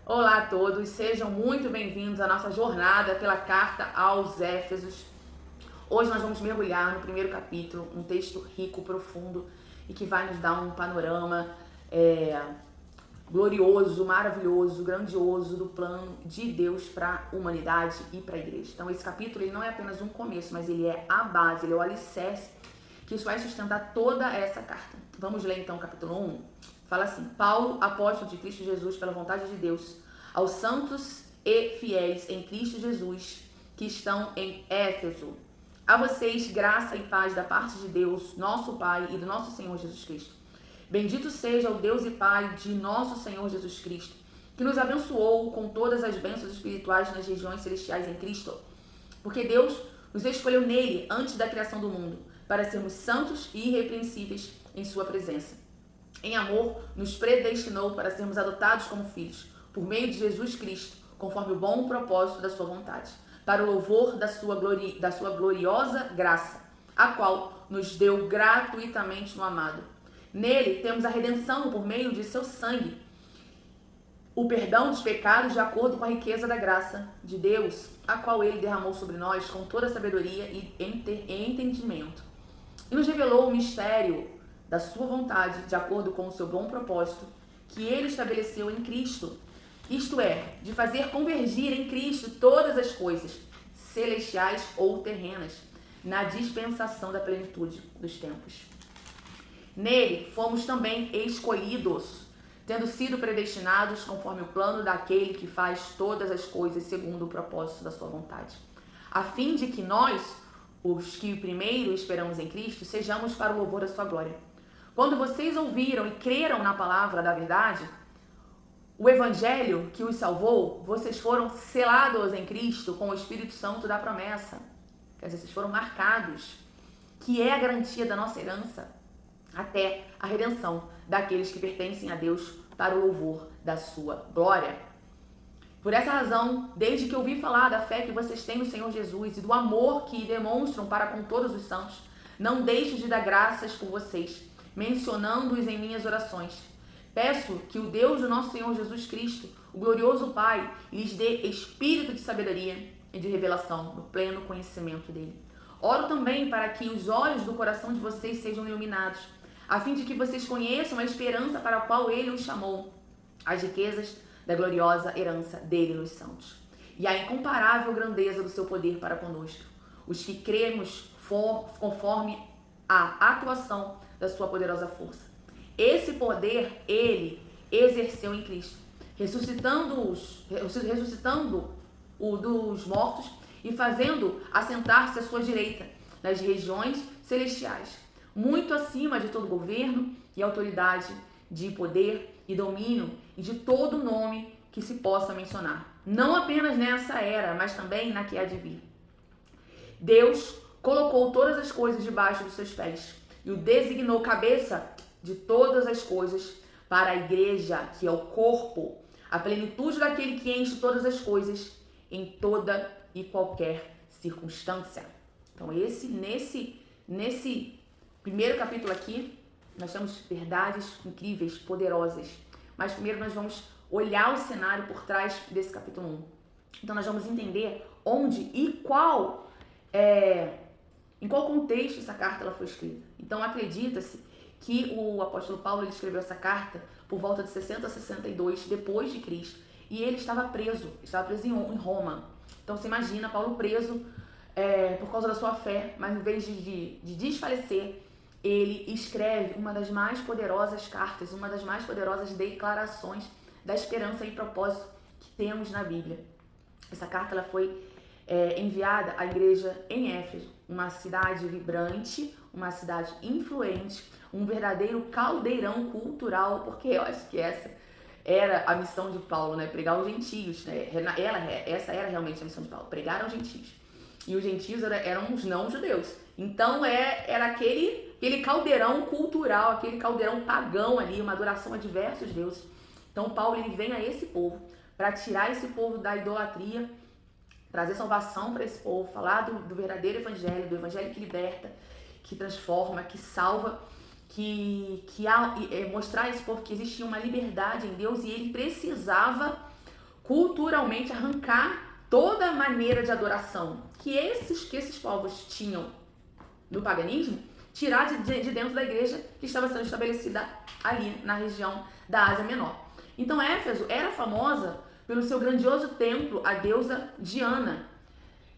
Olá a todos, sejam muito bem-vindos à nossa jornada pela carta aos Éfesos. Hoje nós vamos mergulhar no primeiro capítulo, um texto rico, profundo e que vai nos dar um panorama glorioso, maravilhoso, grandioso do plano de Deus para a humanidade e para a igreja. Então esse capítulo ele não é apenas um começo, mas ele é a base, ele é o alicerce que isso vai sustentar toda essa carta. Vamos ler então o capítulo 1. Fala assim: Paulo, apóstolo de Cristo Jesus pela vontade de Deus, aos santos e fiéis em Cristo Jesus que estão em Éfeso. A vocês graça e paz da parte de Deus, nosso Pai, e do nosso Senhor Jesus Cristo. Bendito seja o Deus e Pai de nosso Senhor Jesus Cristo, que nos abençoou com todas as bênçãos espirituais nas regiões celestiais em Cristo. Porque Deus nos escolheu nele antes da criação do mundo, para sermos santos e irrepreensíveis em sua presença. Em amor, nos predestinou para sermos adotados como filhos, por meio de Jesus Cristo, conforme o bom propósito da sua vontade, para o louvor da sua gloriosa graça, a qual nos deu gratuitamente no amado. Nele temos a redenção por meio de seu sangue, o perdão dos pecados de acordo com a riqueza da graça de Deus, a qual ele derramou sobre nós com toda sabedoria e entendimento. E nos revelou o mistério da sua vontade, de acordo com o seu bom propósito, que ele estabeleceu em Cristo. Isto é, de fazer convergir em Cristo todas as coisas, celestiais ou terrenas, na dispensação da plenitude dos tempos. Nele fomos também escolhidos, tendo sido predestinados conforme o plano daquele que faz todas as coisas segundo o propósito da sua vontade, a fim de que nós, os que primeiro esperamos em Cristo, sejamos para o louvor da sua glória. Quando vocês ouviram e creram na palavra da verdade, o evangelho que os salvou, vocês foram selados em Cristo com o Espírito Santo da promessa. Quer dizer, vocês foram marcados, que é a garantia da nossa herança, até a redenção daqueles que pertencem a Deus para o louvor da sua glória. Por essa razão, desde que ouvi falar da fé que vocês têm no Senhor Jesus e do amor que demonstram para com todos os santos, não deixo de dar graças por vocês, mencionando-os em minhas orações. Peço que o Deus do nosso Senhor Jesus Cristo, o glorioso Pai, lhes dê espírito de sabedoria e de revelação no pleno conhecimento dele. Oro também para que os olhos do coração de vocês sejam iluminados, a fim de que vocês conheçam a esperança para a qual ele os chamou, as riquezas da gloriosa herança dele nos santos, e a incomparável grandeza do seu poder para conosco, os que cremos conforme a atuação da sua poderosa força. Esse poder ele exerceu em Cristo, ressuscitando-o dos mortos e fazendo assentar-se à sua direita nas regiões celestiais, muito acima de todo governo e autoridade, de poder e domínio e de todo nome que se possa mencionar, não apenas nessa era, mas também na que há de vir. Deus colocou todas as coisas debaixo dos seus pés e o designou cabeça de todas as coisas para a igreja, que é o corpo, a plenitude daquele que enche todas as coisas em toda e qualquer circunstância. Então nesse primeiro capítulo aqui, nós temos verdades incríveis, poderosas. Mas primeiro nós vamos olhar o cenário por trás desse capítulo 1. Então nós vamos entender onde e em qual contexto essa carta ela foi escrita. Então acredita-se que o apóstolo Paulo ele escreveu essa carta por volta de 60 a 62 depois de Cristo. E ele estava preso em Roma. Então você imagina Paulo preso por causa da sua fé, mas em vez de desfalecer, ele escreve uma das mais poderosas cartas, uma das mais poderosas declarações da esperança e propósito que temos na Bíblia. Essa carta ela foi enviada à igreja em Éfeso, uma cidade vibrante, uma cidade influente, um verdadeiro caldeirão cultural, porque eu acho que essa era a missão de Paulo, né? Pregar aos gentios, né? Essa era realmente a missão de Paulo, pregar aos gentios. E os gentios eram os não-judeus. Então era aquele caldeirão cultural, aquele caldeirão pagão ali, uma adoração a diversos deuses. Então Paulo ele vem a esse povo para tirar esse povo da idolatria, trazer salvação para esse povo, falar do verdadeiro evangelho, do evangelho que liberta, que transforma, que salva, mostrar a esse povo que existia uma liberdade em Deus e ele precisava culturalmente arrancar toda maneira de adoração que esses povos tinham no paganismo, tirar de dentro da igreja que estava sendo estabelecida ali na região da Ásia Menor. Então Éfeso era famosa pelo seu grandioso templo à deusa Diana.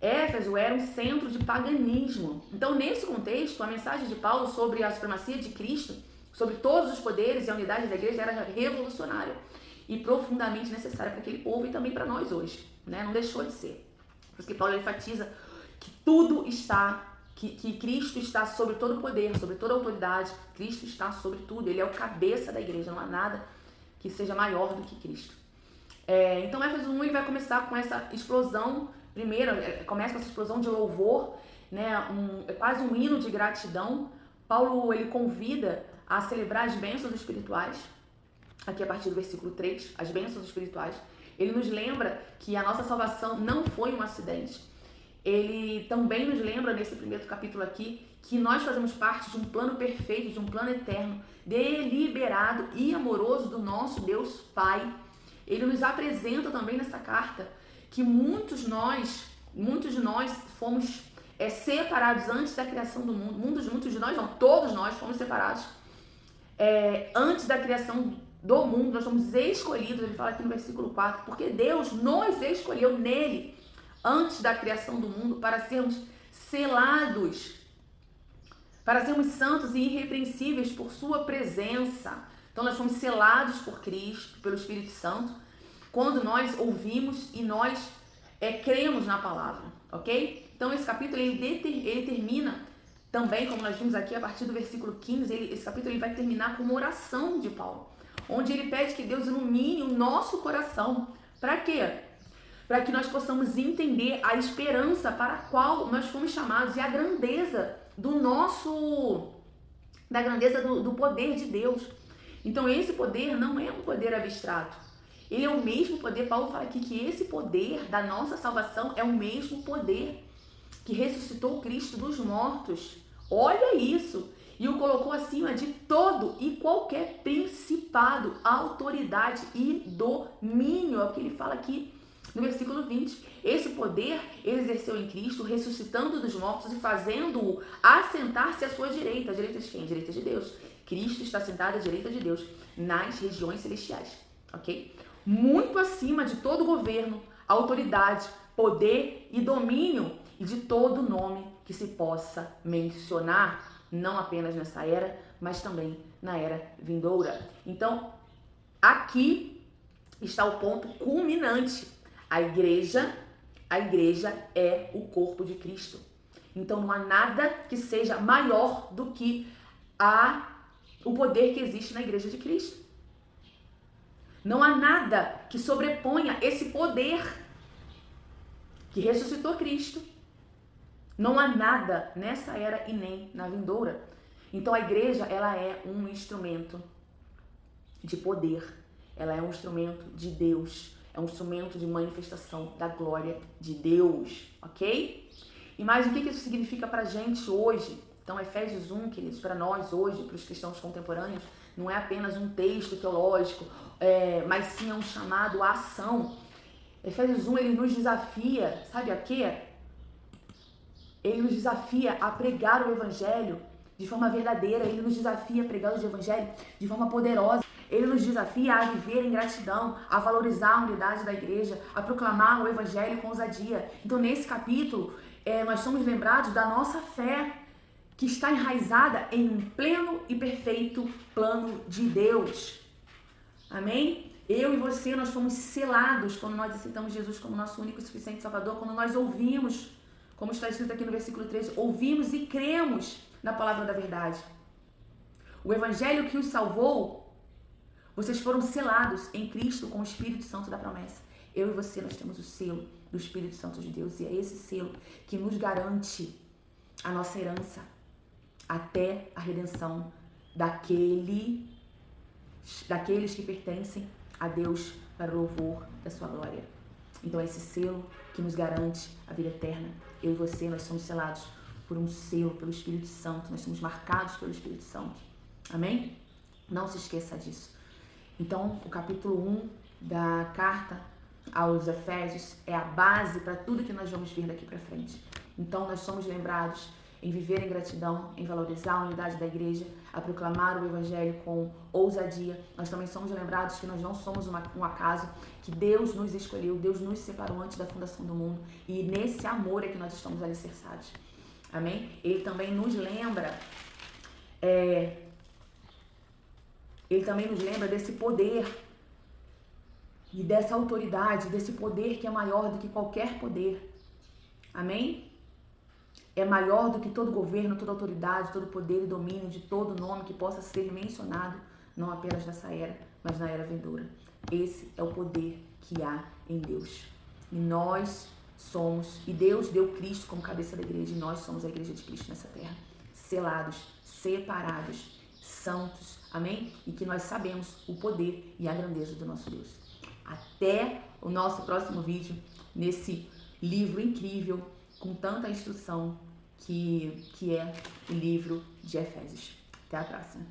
Éfeso era um centro de paganismo. Então, nesse contexto, a mensagem de Paulo sobre a supremacia de Cristo, sobre todos os poderes e a unidade da igreja, era revolucionária e profundamente necessária para aquele povo e também para nós hoje, né? Não deixou de ser. Por isso que Paulo enfatiza que tudo está, que Cristo está sobre todo o poder, sobre toda a autoridade. Cristo está sobre tudo. Ele é o cabeça da igreja. Não há nada que seja maior do que Cristo. Então, Éfeso 1 ele vai começar com essa explosão. Primeiro, começa com essa explosão de louvor, né? Quase um hino de gratidão. Paulo ele convida a celebrar as bênçãos espirituais, aqui a partir do versículo 3, as bênçãos espirituais. Ele nos lembra que a nossa salvação não foi um acidente. Ele também nos lembra, nesse primeiro capítulo aqui, que nós fazemos parte de um plano perfeito, de um plano eterno, deliberado e amoroso do nosso Deus Pai. Ele nos apresenta também nessa carta que muitos de nós fomos separados antes da criação do mundo. Muitos de nós, não, todos nós fomos separados antes da criação do mundo. Nós fomos escolhidos, ele fala aqui no versículo 4, porque Deus nos escolheu nele antes da criação do mundo para sermos selados, para sermos santos e irrepreensíveis por sua presença. Então nós fomos selados por Cristo, pelo Espírito Santo, quando nós ouvimos e nós cremos na palavra, ok? Então esse capítulo ele termina também, como nós vimos aqui a partir do versículo 15, esse capítulo ele vai terminar com uma oração de Paulo, onde ele pede que Deus ilumine o nosso coração. Para quê? Para que nós possamos entender a esperança para a qual nós fomos chamados e a grandeza do poder de Deus. Então esse poder não é um poder abstrato. Ele é o mesmo poder, Paulo fala aqui que esse poder da nossa salvação é o mesmo poder que ressuscitou Cristo dos mortos. Olha isso! E o colocou acima de todo e qualquer principado, autoridade e domínio. É o que ele fala aqui no versículo 20. Esse poder ele exerceu em Cristo, ressuscitando dos mortos e fazendo-o assentar-se à sua direita. A direita de quem? A direita de Deus. Cristo está sentado à direita de Deus nas regiões celestiais, ok? Muito acima de todo governo, autoridade, poder e domínio e de todo nome que se possa mencionar, não apenas nessa era, mas também na era vindoura. Então, aqui está o ponto culminante. A igreja é o corpo de Cristo. Então, não há nada que seja maior do que o poder que existe na igreja de Cristo. Não há nada que sobreponha esse poder que ressuscitou Cristo. Não há nada nessa era e nem na vindoura. Então a igreja, ela é um instrumento de poder. Ela é um instrumento de Deus. É um instrumento de manifestação da glória de Deus, ok? E mais, o que isso significa pra gente hoje? Então, Efésios 1, queridos, para nós hoje, para os cristãos contemporâneos, não é apenas um texto teológico, mas sim é um chamado à ação. Efésios 1, ele nos desafia, sabe a quê? Ele nos desafia a pregar o evangelho de forma verdadeira, ele nos desafia a pregar o evangelho de forma poderosa. Ele nos desafia a viver em gratidão, a valorizar a unidade da igreja, a proclamar o evangelho com ousadia. Então, nesse capítulo, nós somos lembrados da nossa fé, que está enraizada em um pleno e perfeito plano de Deus. Amém? Eu e você, nós fomos selados quando nós aceitamos Jesus como nosso único e suficiente Salvador, quando nós ouvimos, como está escrito aqui no versículo 13, ouvimos e cremos na palavra da verdade. O evangelho que os salvou, vocês foram selados em Cristo com o Espírito Santo da promessa. Eu e você, nós temos o selo do Espírito Santo de Deus, e é esse selo que nos garante a nossa herança até a redenção daqueles que pertencem a Deus para o louvor da sua glória. Então é esse selo que nos garante a vida eterna. Eu e você, nós somos selados por um selo, pelo Espírito Santo. Nós somos marcados pelo Espírito Santo. Amém? Não se esqueça disso. Então, o capítulo 1 da carta aos Efésios é a base para tudo que nós vamos ver daqui para frente. Então nós somos lembrados em viver em gratidão, em valorizar a unidade da igreja, a proclamar o evangelho com ousadia. Nós também somos lembrados que nós não somos um acaso, que Deus nos escolheu, Deus nos separou antes da fundação do mundo, e nesse amor é que nós estamos alicerçados. Amém? Ele também nos lembra desse poder e dessa autoridade, desse poder que é maior do que qualquer poder. Amém? É maior do que todo governo, toda autoridade, todo poder e domínio de todo nome que possa ser mencionado, não apenas nessa era, mas na era vindoura. Esse é o poder que há em Deus. E nós somos, e Deus deu Cristo como cabeça da igreja, e nós somos a igreja de Cristo nessa terra. Selados, separados, santos, amém? E que nós sabemos o poder e a grandeza do nosso Deus. Até o nosso próximo vídeo, nesse livro incrível, com tanta instrução que é o livro de Efésios. Até a próxima.